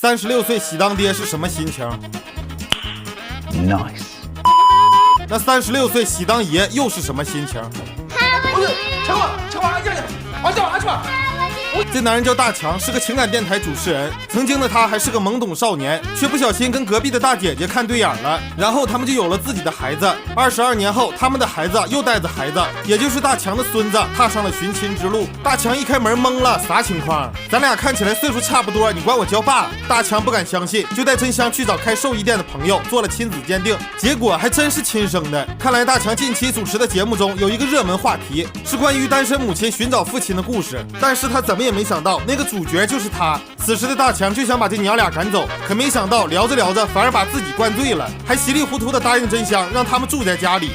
36岁喜当爹是什么心情 ？Nice。那36岁喜当爷又是什么心情？ 这男人叫大强，是个情感电台主持人。曾经的他还是个懵懂少年，却不小心跟隔壁的大姐姐看对眼了，然后他们就有了自己的孩子。22年后，他们的孩子又带着孩子，也就是大强的孙子，踏上了寻亲之路。大强一开门懵了，啥情况？咱俩看起来岁数差不多，你管我叫爸？大强不敢相信，就带真香去找开寿衣店的朋友做了亲子鉴定，结果还真是亲生的。看来大强近期主持的节目中有一个热门话题，是关于单身母亲寻找父亲的故事，但是他怎么也没想到那个主角就是他。此时的大强就想把这娘俩赶走，可没想到聊着聊着反而把自己灌醉了，还稀里糊涂的答应真香让他们住在家里。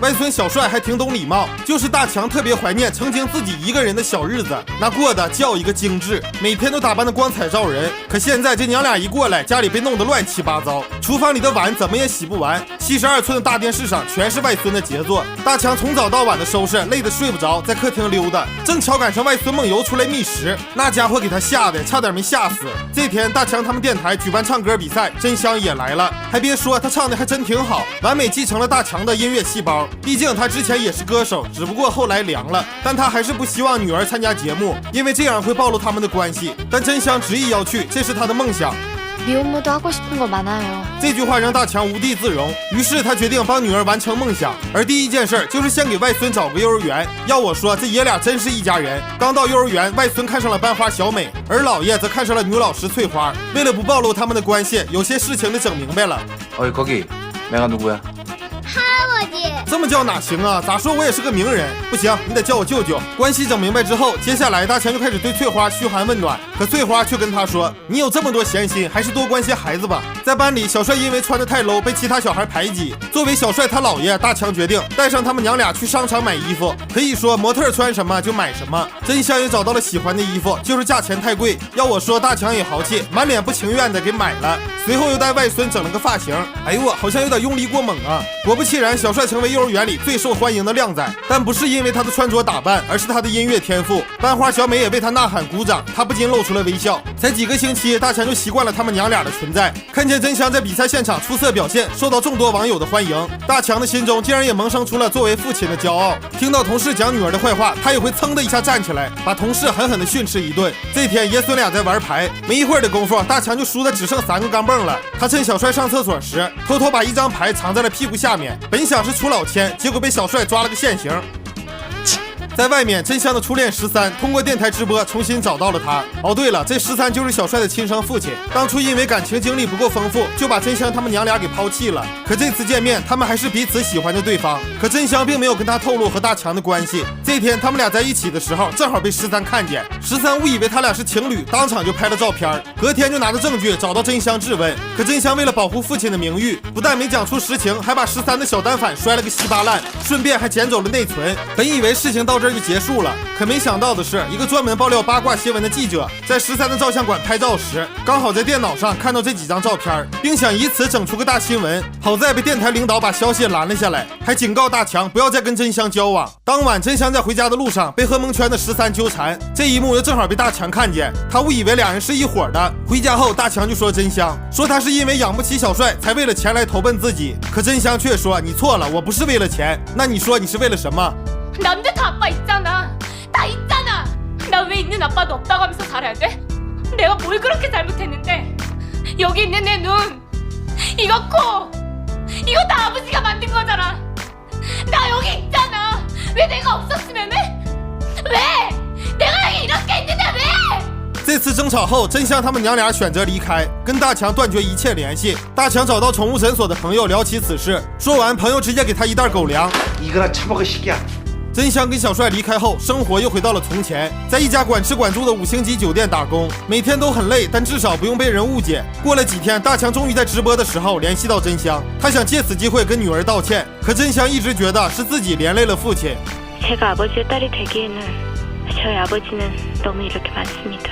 外孙小帅还挺懂礼貌，就是大强特别怀念曾经自己一个人的小日子，那过得叫一个精致，每天都打扮得光彩照人。可现在这娘俩一过来，家里被弄得乱七八糟，厨房里的碗怎么也洗不完，72寸的大电视上全是外孙的杰作。大强从早到晚的收拾，累得睡不着，在客厅溜达，正巧赶上外孙梦游出来觅食，那家伙给他吓得差点没吓死。这天大强他们电台举办唱歌比赛，真香也来了，还别说他唱的还真挺好，完美继承了大强的音乐细胞。毕竟他之前也是歌手，只不过后来凉了，但他还是不希望女儿参加节目，因为这样会暴露他们的关系。但真香执意要去，这是他的梦想。这句话让大强无地自容，于是他决定帮女儿完成梦想。而第一件事就是先给外孙找个幼儿园。要我说，这爷俩真是一家人。刚到幼儿园，外孙看上了班花小美，而姥爷则看上了女老师翠花。为了不暴露他们的关系，有些事情得整明白了。거기내가누구야？这么叫哪行啊？咋说我也是个名人，不行，你得叫我舅舅。关系整明白之后，接下来大强就开始对翠花嘘寒问暖，可翠花却跟他说：“你有这么多闲心，还是多关心孩子吧。”在班里，小帅因为穿得太 low， 被其他小孩排挤。作为小帅他姥爷，大强决定带上他们娘俩去商场买衣服，可以说模特穿什么就买什么。真香也找到了喜欢的衣服，就是价钱太贵。要我说，大强也豪气，满脸不情愿的给买了。随后又带外孙整了个发型，哎呦我好像有点用力过猛啊！果不其然，小帅成为幼儿园里最受欢迎的靓仔，但不是因为他的穿着打扮，而是他的音乐天赋。班花小美也为他呐喊鼓掌，他不禁露出了微笑。才几个星期，大强就习惯了他们娘俩的存在。看见真香在比赛现场出色表现，受到众多网友的欢迎，大强的心中竟然也萌生出了作为父亲的骄傲。听到同事讲女儿的坏话，他也会噌的一下站起来，把同事狠狠的训斥一顿。这天爷孙俩在玩牌，没一会儿的功夫，大强就输的只剩3个钢镚了。他趁小帅上厕所时，偷偷把一张牌藏在了屁股下面，本想是出老千，结果被小帅抓了个现行。在外面，真香的初恋13通过电台直播重新找到了他。哦，对了，这13就是小帅的亲生父亲。当初因为感情经历不够丰富，就把真香他们娘俩给抛弃了。可这次见面，他们还是彼此喜欢着对方。可真香并没有跟他透露和大强的关系。这天他们俩在一起的时候，正好被13看见。13误以为他俩是情侣，当场就拍了照片。隔天就拿着证据找到真香质问。可真香为了保护父亲的名誉，不但没讲出实情，还把13的小单反摔了个稀巴烂，顺便还捡走了内存。本以为事情到这就结束了，可没想到的是，一个专门爆料八卦新闻的记者在13的照相馆拍照时，刚好在电脑上看到这几张照片，并想以此整出个大新闻。好在被电台领导把消息拦了下来，还警告大强不要再跟真香交往。当晚真香在回家的路上被喝蒙圈的13纠缠，这一幕又正好被大强看见，他误以为俩人是一伙的。回家后，大強就说真香，说他是因为养不起小帅才为了钱来投奔自己。可真香却说你错了，我不是为了钱。那你说你是为了什么？ 남자도 아빠 있잖아. 다 있잖아. 나 왜 있는 아빠도 없다고 하면서 살아야 돼? 내가 뭘 그렇게 잘못했는데? 여기 있는 내 눈, 이거 코, 이거 다 아버지가 만든 거잖아. 나 여기 있잖아. 왜 내가 없었으면 해? 왜? 내가 여기 이렇게 있는데 왜? 这次争吵后，真香他们娘俩选择离开，跟大强断绝一切联系。大强找到宠物诊所的朋友聊起此事，说完，朋友直接给他一袋狗粮。 이거나 처먹을 시기야。 真香跟小帅离开后，生活又回到了从前，在一家管吃管住的5星级酒店打工，每天都很累，但至少不用被人误解。过了几天，大强终于在直播的时候联系到真香，他想借此机会跟女儿道歉，可真香一直觉得是自己连累了父亲。 제가 아버지의 딸이 되기에는 저희 아버지는 너무 이렇게 많습니다.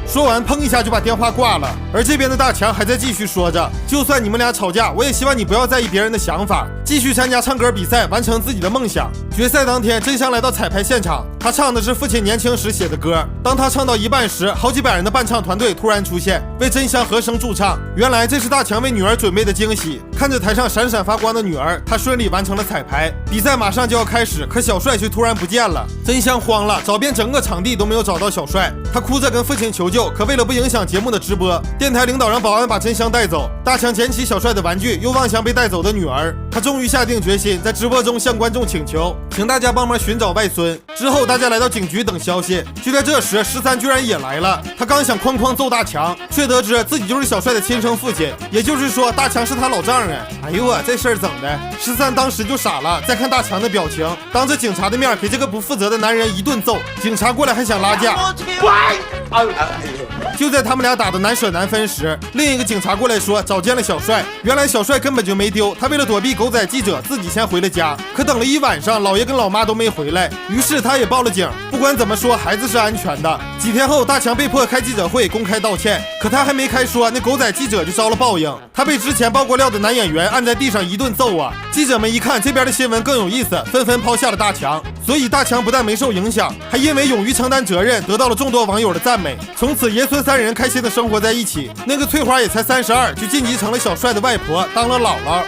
说完，砰一下就把电话挂了。而这边的大强还在继续说着：“就算你们俩吵架，我也希望你不要在意别人的想法，继续参加唱歌比赛，完成自己的梦想。决赛当天，真香来到彩排现场，他唱的是父亲年轻时写的歌。当他唱到一半时，好几百人的伴唱团队突然出现，为真香和声助唱。原来这是大强为女儿准备的惊喜。看着台上闪闪发光的女儿，他顺利完成了彩排。比赛马上就要开始，可小帅却突然不见了。真香慌了，找遍整个场地都没有找到小帅。他哭着跟父亲求救，可为了不影响节目的直播，电台领导让保安把真香带走。大强捡起小帅的玩具，又望向被带走的女儿。他终于下定决心，在直播中向观众请求，请大家帮忙寻找外孙。之后大家来到警局等消息。就在这时，13居然也来了。他刚想哐哐揍大强，却得知自己就是小帅的亲生父亲，也就是说大强是他老丈人。哎呦我这事儿整的，13当时就傻了。再看大强的表情，当着警察的面给这个不负责的男人一顿揍，警察过来还想拉架。就在他们俩打得难舍难分时，另一个警察过来说找见了小帅。原来小帅根本就没丢，他为了躲避狗仔记者，自己先回了家。可等了一晚上，老爷跟老妈都没回来，于是他也报了警。不管怎么说，孩子是安全的。几天后，大强被迫开记者会公开道歉，可他还没开说，那狗仔记者就遭了报应。他被之前爆过料的男演员按在地上一顿揍啊！记者们一看这边的新闻更有意思，纷纷抛下了大强。所以大强不但没受影响，还因为勇于承担责任，得到了众多网友的赞美。从此爷孙三人开心的生活在一起。那个翠花也才32，就晋级成了小帅的外婆，当了姥姥。